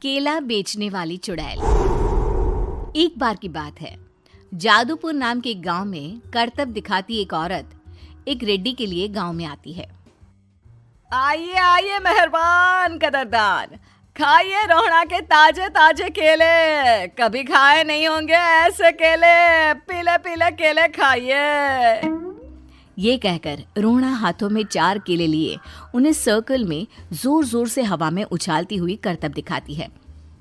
केला बेचने वाली चुड़ैल। एक बार की बात है, जादूपुर नाम के एक गांव में करतब दिखाती एक औरत एक रेड्डी के लिए गांव में आती है। आइए आइए मेहरबान कदरदान, खाइए रोहड़ा के ताजे ताजे केले। कभी खाए नहीं होंगे ऐसे केले, पीले पीले केले खाइए। ये कहकर रोहड़ा हाथों में 4 केले लिए उन्हें सर्कल में जोर जोर से हवा में उछालती हुई करतब दिखाती है,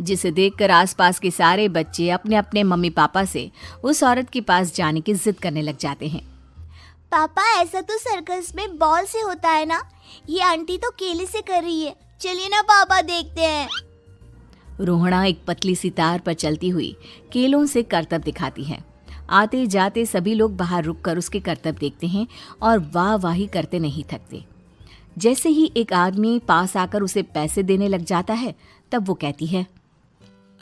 जिसे देखकर आसपास के सारे बच्चे अपने अपने मम्मी पापा से उस औरत के पास जाने की जिद करने लग जाते हैं। पापा, ऐसा तो सर्कस में बॉल से होता है ना, ये आंटी तो केले से कर रही है। चलिए ना पापा, देखते हैं। रोहड़ा एक पतली सी तार पर चलती हुई केलों से करतब दिखाती है। आते जाते सभी लोग बाहर रुककर उसके करतब देखते हैं और वाह वाही करते नहीं थकते। जैसे ही एक आदमी पास आकर उसे पैसे देने लग जाता है, तब वो कहती है,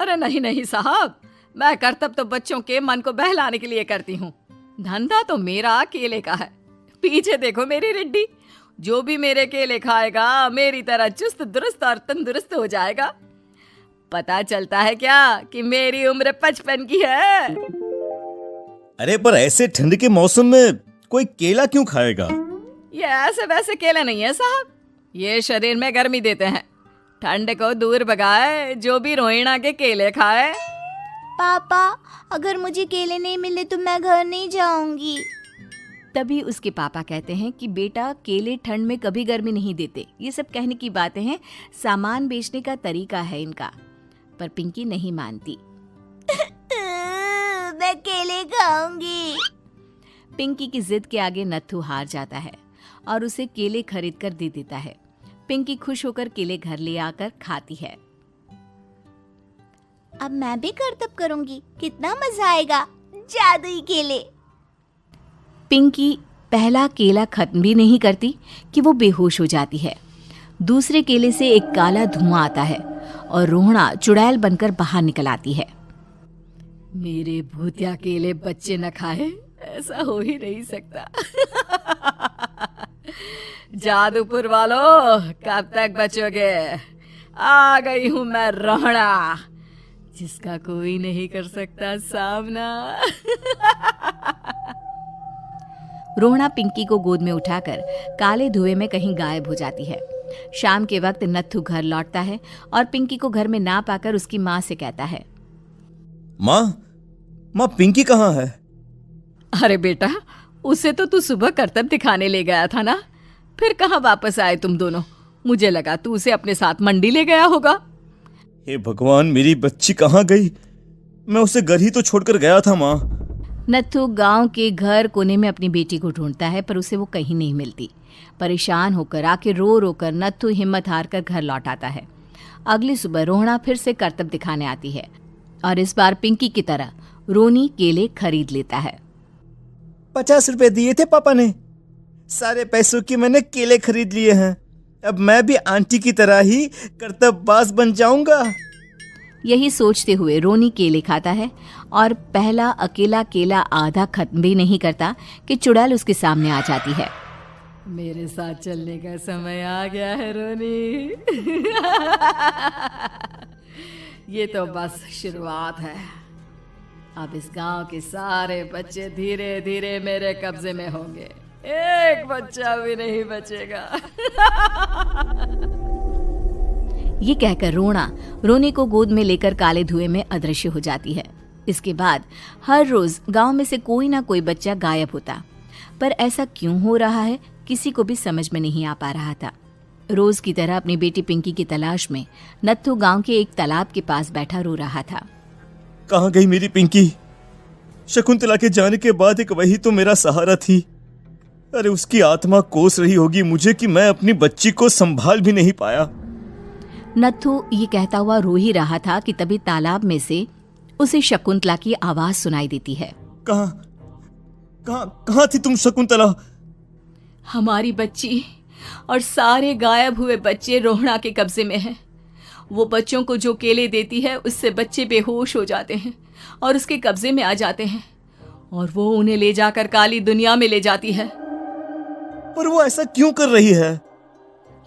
अरे नहीं नहीं साहब, मैं करतब तो बच्चों के मन को बहलाने के लिए करती हूँ। धंधा तो मेरा केले का है। पीछे देखो मेरी रिड्डी, जो भी मेरे केले खाएगा मेरी तरह चुस्त दुरुस्त और तंदुरुस्त हो जाएगा। पता चलता है क्या कि मेरी उम्र 55 की है। अरे पर ऐसे ठंड के मौसम में कोई केला क्यों खाएगा? ये ऐसे वैसे केले नहीं है साहब, ये शरीर में गर्मी देते हैं। ठंड को दूर भगाए जो भी रोहिणा के केले खाए। पापा, अगर मुझे केले नहीं मिले तो मैं घर नहीं जाऊंगी। तभी उसके पापा कहते हैं कि बेटा, केले ठंड में कभी गर्मी नहीं देते। ये सब कहने की बातें हैं, सामान बेचने का तरीका है इनका। पर पिंकी नहीं मानती। मैं केले खाऊंगी। पिंकी की जिद के आगे नत्थू हार जाता है और उसे केले खरीद कर दे देता है। पिंकी खुश होकर केले घर ले आकर खाती है। अब मैं भी करतब करूंगी, कितना मजा आएगा। जादुई केले। पिंकी पहला केला खत्म भी नहीं करती कि वो बेहोश हो जाती है। दूसरे केले से एक काला धुआं आता है और रोहड़ा चुड़ैल बनकर बाहर निकल आती है। मेरे भूतिया केले बच्चे न खाए, ऐसा हो ही नहीं सकता। जादूपुर वालों, कब तक बचोगे? आ गई हूं मैं रोहड़ा, जिसका कोई नहीं कर सकता सामना। रोहड़ा पिंकी को गोद में उठाकर काले धुएं में कहीं गायब हो जाती है। शाम के वक्त नत्थू घर लौटता है और पिंकी को घर में ना पाकर उसकी माँ से कहता है, माँ पिंकी कहाँ है? अरे बेटा, उसे तो तू सुबह करतब दिखाने ले गया था ना, फिर कहाँ वापस आए तुम दोनों? मुझे लगा तू उसे अपने साथ मंडी ले गया होगा। हे भगवान, मेरी बच्ची कहाँ गई? मैं उसे घर ही तो छोड़कर गया था माँ। नत्थू गांव के घर कोने में अपनी बेटी को ढूंढता है, पर उसे वो कहीं नहीं मिलती। परेशान होकर आखिर रो रो कर नत्थू हिम्मत हार कर घर लौट आता है। अगली सुबह रोहड़ा फिर से करतब दिखाने आती है और इस बार पिंकी की तरह रोनी केले खरीद लेता है। 50 रुपए दिए थे पापा ने, सारे पैसों की मैंने केले खरीद लिए हैं। अब मैं भी आंटी की तरह ही करतबबाज बन जाऊंगा। यही सोचते हुए रोनी केले खाता है और पहला अकेला केला आधा खत्म भी नहीं करता कि चुड़ैल उसके सामने आ जाती है। मेरे साथ चलने का समय आ गया है रोनी। ये तो बस शुरुआत है। अब इस गांव के सारे बच्चे धीरे धीरे मेरे कब्जे में होंगे, एक बच्चा भी नहीं बचेगा। ये कहकर रोनी को गोद में लेकर काले धुएं में अदृश्य हो जाती है। इसके बाद हर रोज गांव में से कोई ना कोई बच्चा गायब होता, पर ऐसा क्यों हो रहा है किसी को भी समझ में नहीं आ पा रहा था। रोज की तरह अपनी बेटी पिंकी की तलाश में नत्थू गांव के एक तालाब के पास बैठा रो रहा था। कहाँ गई मेरी पिंकी? शकुंतला के जाने के बाद एक वही तो मेरा सहारा थी। अरे उसकी आत्मा कोस रही होगी मुझे कि मैं अपनी बच्ची को संभाल भी नहीं पाया। नत्थू ये कहता हुआ रो ही रहा था कि तभी तालाब में से उसे शकुंतला की आवाज सुनाई देती है। कहाँ थी तुम शकुंतला? हमारी बच्ची और सारे गायब हुए बच्चे रोहड़ा के कब्जे में हैं। वो बच्चों को जो केले देती है उससे बच्चे बेहोश हो जाते हैं और उसके कब्जे में आ जाते हैं और वो उन्हें ले जाकर काली दुनिया में ले जाती है। पर वो ऐसा क्यों कर रही है?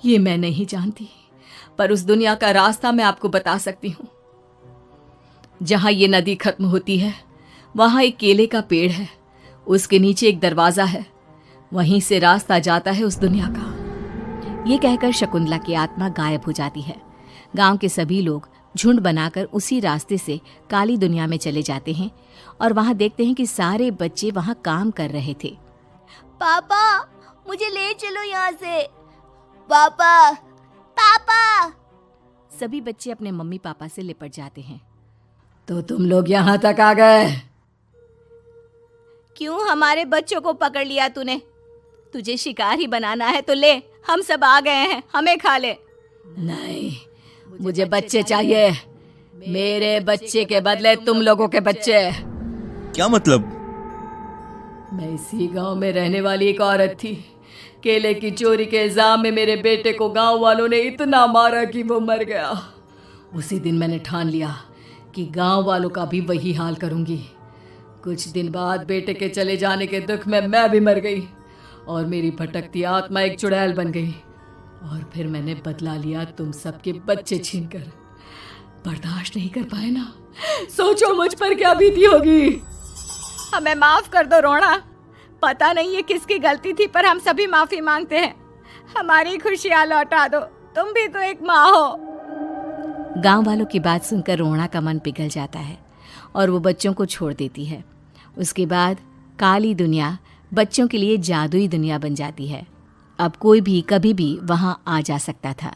ये मैं नहीं जानती, पर उस दुनिया का रास्ता मैं आपको बता सकती हूँ। जहां ये नदी खत्म होती है वहां एक केले का पेड़ है, उसके नीचे एक दरवाजा है, वहीं से रास्ता जाता है उस दुनिया का। ये कहकर शकुंतला की आत्मा गायब हो जाती है। गांव के सभी लोग झुंड बनाकर उसी रास्ते से काली दुनिया में चले जाते हैं और वहां देखते हैं कि सारे बच्चे वहां काम कर रहे थे। पापा मुझे ले चलो यहाँ से। पापा पापा। सभी बच्चे अपने मम्मी पापा से लिपट जाते हैं। तो तुम लोग यहाँ तक आ गए? क्यों हमारे बच्चों को पकड़ लिया तूने? तुझे शिकार ही बनाना है तो ले, हम सब आ गए हैं, हमें खा ले। नहीं, मुझे बच्चे चाहिए। मेरे बच्चे के बदले तुम लोगों के बच्चे। क्या मतलब? मैं इसी गांव में रहने वाली एक औरत थी। केले की चोरी के इल्जाम में मेरे बेटे को गांव वालों ने इतना मारा कि वो मर गया। उसी दिन मैंने ठान लिया कि गांव वालों का भी वही हाल करूंगी। कुछ दिन बाद बेटे के चले जाने के दुख में मैं भी मर गई और मेरी भटकती आत्मा एक चुड़ैल बन गई। और फिर मैंने बदला लिया तुम सबके बच्चे छीनकर। बर्दाश्त नहीं कर पाए ना? सोचो मुझ पर क्या बीती होगी। हमें माफ कर दो रोना। पता नहीं ये किसकी गलती थी, पर हम सभी माफी मांगते हैं। हमारी खुशियां लौटा दो, तुम भी तो एक माँ हो। गांव वालों की बात सुनकर रोना का मन पिघल जाता है और वो बच्चों को छोड़ देती है। उसके बाद काली दुनिया बच्चों के लिए जादुई दुनिया बन जाती है। अब कोई भी कभी भी वहां आ जा सकता था।